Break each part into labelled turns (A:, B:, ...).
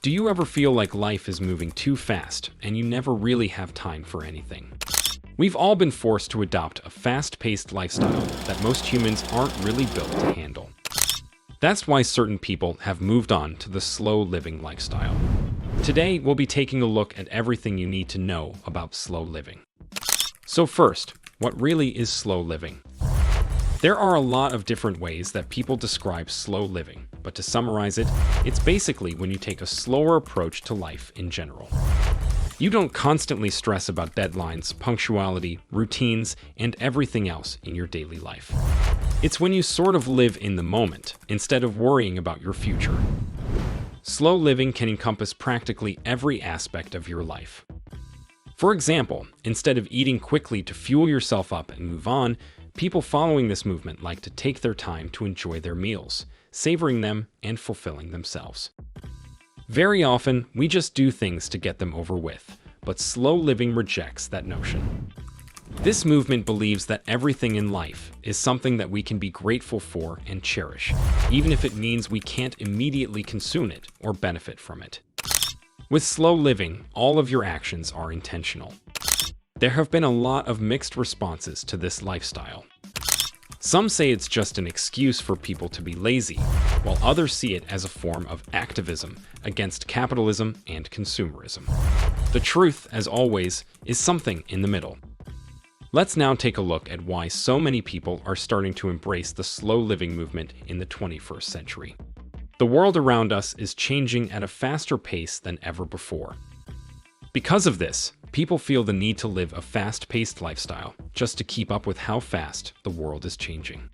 A: Do you ever feel like life is moving too fast and you never really have time for anything? We've all been forced to adopt a fast-paced lifestyle that most humans aren't really built to handle. That's why certain people have moved on to the slow living lifestyle. Today, we'll be taking a look at everything you need to know about slow living. So first, what really is slow living? There are a lot of different ways that people describe slow living, but to summarize it, it's basically when you take a slower approach to life in general. You don't constantly stress about deadlines, punctuality, routines, and everything else in your daily life. It's when you sort of live in the moment, instead of worrying about your future. Slow living can encompass practically every aspect of your life. For example, instead of eating quickly to fuel yourself up and move on, people following this movement like to take their time to enjoy their meals, savoring them and fulfilling themselves. Very often, we just do things to get them over with, but slow living rejects that notion. This movement believes that everything in life is something that we can be grateful for and cherish, even if it means we can't immediately consume it or benefit from it. With slow living, all of your actions are intentional. There have been a lot of mixed responses to this lifestyle. Some say it's just an excuse for people to be lazy, while others see it as a form of activism against capitalism and consumerism. The truth, as always, is something in the middle. Let's now take a look at why so many people are starting to embrace the slow living movement in the 21st century. The world around us is changing at a faster pace than ever before. Because of this, people feel the need to live a fast-paced lifestyle just to keep up with how fast the world is changing.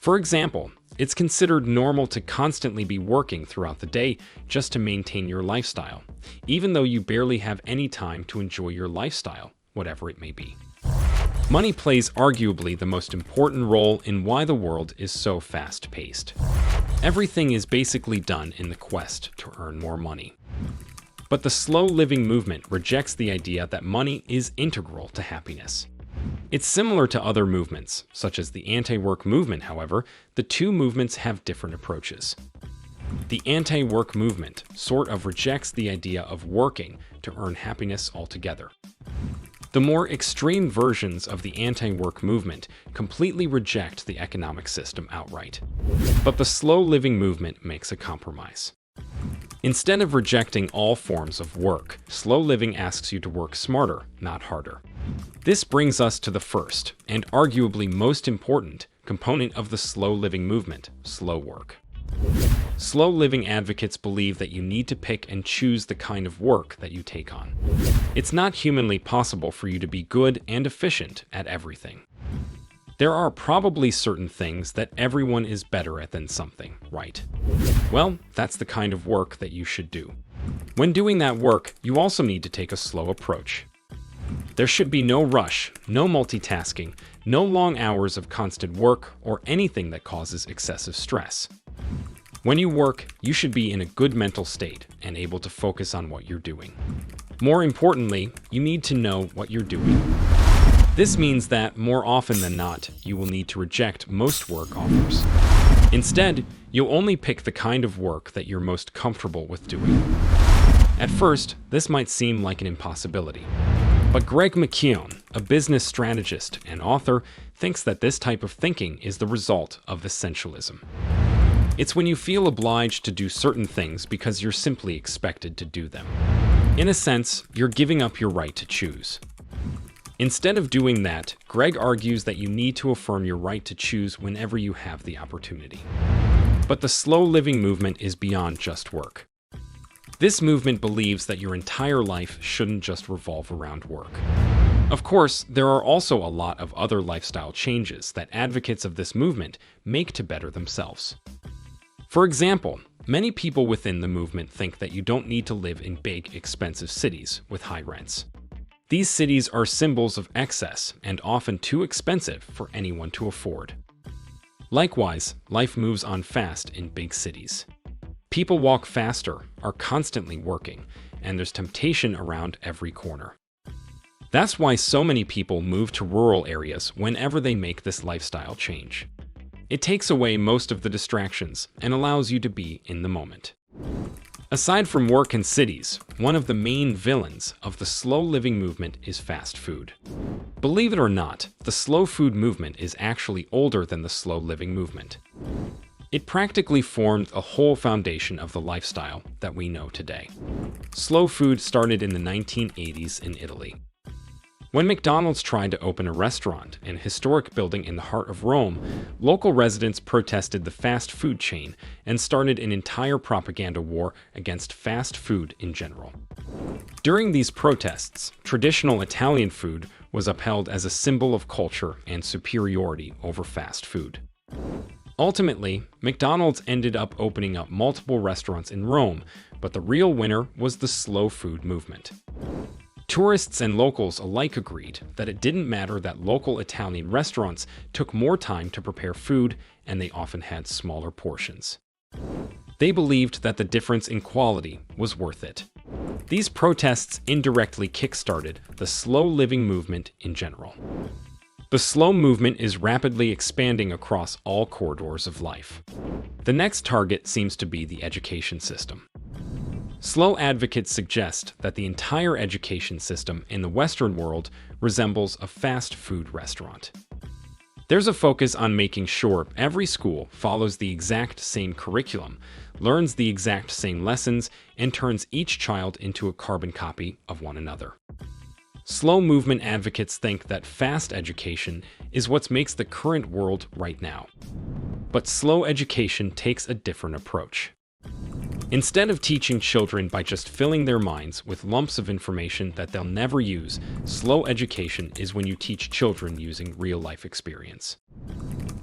A: For example, it's considered normal to constantly be working throughout the day just to maintain your lifestyle, even though you barely have any time to enjoy your lifestyle, whatever it may be. Money plays arguably the most important role in why the world is so fast-paced. Everything is basically done in the quest to earn more money. But the slow living movement rejects the idea that money is integral to happiness. It's similar to other movements, such as the anti-work movement, however, the two movements have different approaches. The anti-work movement sort of rejects the idea of working to earn happiness altogether. The more extreme versions of the anti-work movement completely reject the economic system outright. But the slow living movement makes a compromise. Instead of rejecting all forms of work, slow living asks you to work smarter, not harder. This brings us to the first, and arguably most important, component of the slow living movement: slow work. Slow living advocates believe that you need to pick and choose the kind of work that you take on. It's not humanly possible for you to be good and efficient at everything. There are probably certain things that everyone is better at than something, right? Well, that's the kind of work that you should do. When doing that work, you also need to take a slow approach. There should be no rush, no multitasking, no long hours of constant work, or anything that causes excessive stress. When you work, you should be in a good mental state and able to focus on what you're doing. More importantly, you need to know what you're doing. This means that, more often than not, you will need to reject most work offers. Instead, you'll only pick the kind of work that you're most comfortable with doing. At first, this might seem like an impossibility. But Greg McKeown, a business strategist and author, thinks that this type of thinking is the result of essentialism. It's when you feel obliged to do certain things because you're simply expected to do them. In a sense, you're giving up your right to choose. Instead of doing that, Greg argues that you need to affirm your right to choose whenever you have the opportunity. But the slow living movement is beyond just work. This movement believes that your entire life shouldn't just revolve around work. Of course, there are also a lot of other lifestyle changes that advocates of this movement make to better themselves. For example, many people within the movement think that you don't need to live in big, expensive cities with high rents. These cities are symbols of excess and often too expensive for anyone to afford. Likewise, life moves on fast in big cities. People walk faster, are constantly working, and there's temptation around every corner. That's why so many people move to rural areas whenever they make this lifestyle change. It takes away most of the distractions and allows you to be in the moment. Aside from work and cities, one of the main villains of the slow living movement is fast food. Believe it or not, the slow food movement is actually older than the slow living movement. It practically formed a whole foundation of the lifestyle that we know today. Slow food started in the 1980s in Italy. When McDonald's tried to open a restaurant in a historic building in the heart of Rome, local residents protested the fast food chain and started an entire propaganda war against fast food in general. During these protests, traditional Italian food was upheld as a symbol of culture and superiority over fast food. Ultimately, McDonald's ended up opening up multiple restaurants in Rome, but the real winner was the slow food movement. Tourists and locals alike agreed that it didn't matter that local Italian restaurants took more time to prepare food and they often had smaller portions. They believed that the difference in quality was worth it. These protests indirectly kick-started the slow living movement in general. The slow movement is rapidly expanding across all corridors of life. The next target seems to be the education system. Slow advocates suggest that the entire education system in the Western world resembles a fast food restaurant. There's a focus on making sure every school follows the exact same curriculum, learns the exact same lessons, and turns each child into a carbon copy of one another. Slow movement advocates think that fast education is what makes the current world right now. But slow education takes a different approach. Instead of teaching children by just filling their minds with lumps of information that they'll never use, slow education is when you teach children using real-life experience.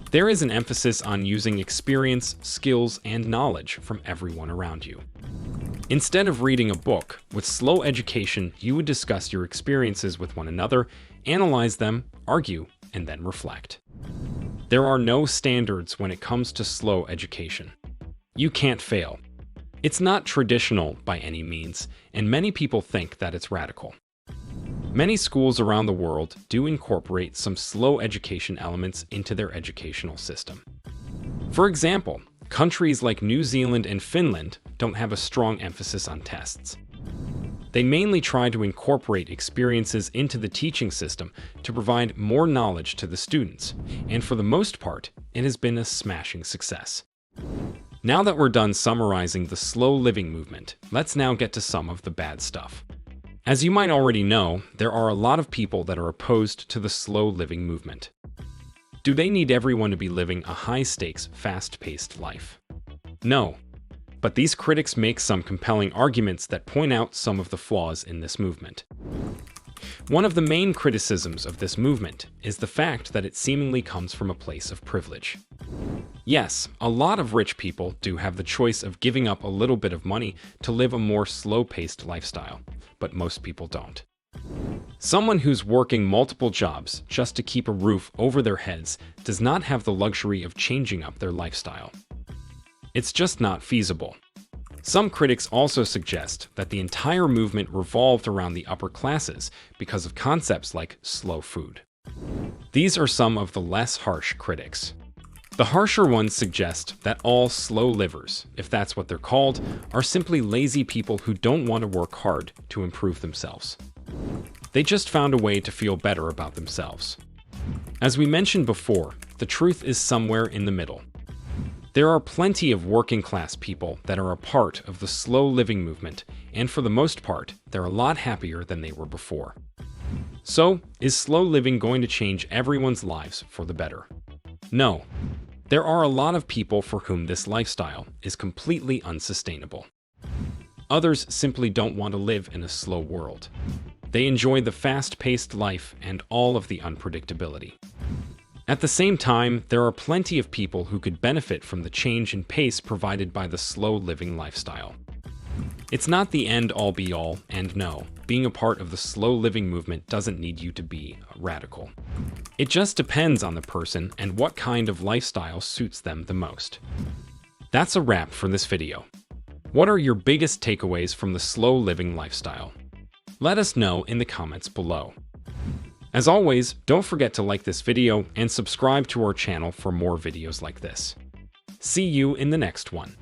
A: There is an emphasis on using experience, skills, and knowledge from everyone around you. Instead of reading a book, with slow education, you would discuss your experiences with one another, analyze them, argue, and then reflect. There are no standards when it comes to slow education. You can't fail. It's not traditional by any means, and many people think that it's radical. Many schools around the world do incorporate some slow education elements into their educational system. For example, countries like New Zealand and Finland don't have a strong emphasis on tests. They mainly try to incorporate experiences into the teaching system to provide more knowledge to the students, and for the most part, it has been a smashing success. Now that we're done summarizing the slow living movement, let's now get to some of the bad stuff. As you might already know, there are a lot of people that are opposed to the slow living movement. Do they need everyone to be living a high-stakes, fast-paced life? No. But these critics make some compelling arguments that point out some of the flaws in this movement. One of the main criticisms of this movement is the fact that it seemingly comes from a place of privilege. Yes, a lot of rich people do have the choice of giving up a little bit of money to live a more slow-paced lifestyle, but most people don't. Someone who's working multiple jobs just to keep a roof over their heads does not have the luxury of changing up their lifestyle. It's just not feasible. Some critics also suggest that the entire movement revolved around the upper classes because of concepts like slow food. These are some of the less harsh critics. The harsher ones suggest that all slow livers, if that's what they're called, are simply lazy people who don't want to work hard to improve themselves. They just found a way to feel better about themselves. As we mentioned before, the truth is somewhere in the middle. There are plenty of working-class people that are a part of the slow living movement, and for the most part, they're a lot happier than they were before. So, is slow living going to change everyone's lives for the better? No. There are a lot of people for whom this lifestyle is completely unsustainable. Others simply don't want to live in a slow world. They enjoy the fast-paced life and all of the unpredictability. At the same time, there are plenty of people who could benefit from the change in pace provided by the slow living lifestyle. It's not the end-all be-all, and no, being a part of the slow living movement doesn't need you to be radical. It just depends on the person and what kind of lifestyle suits them the most. That's a wrap for this video. What are your biggest takeaways from the slow living lifestyle? Let us know in the comments below. As always, don't forget to like this video and subscribe to our channel for more videos like this. See you in the next one.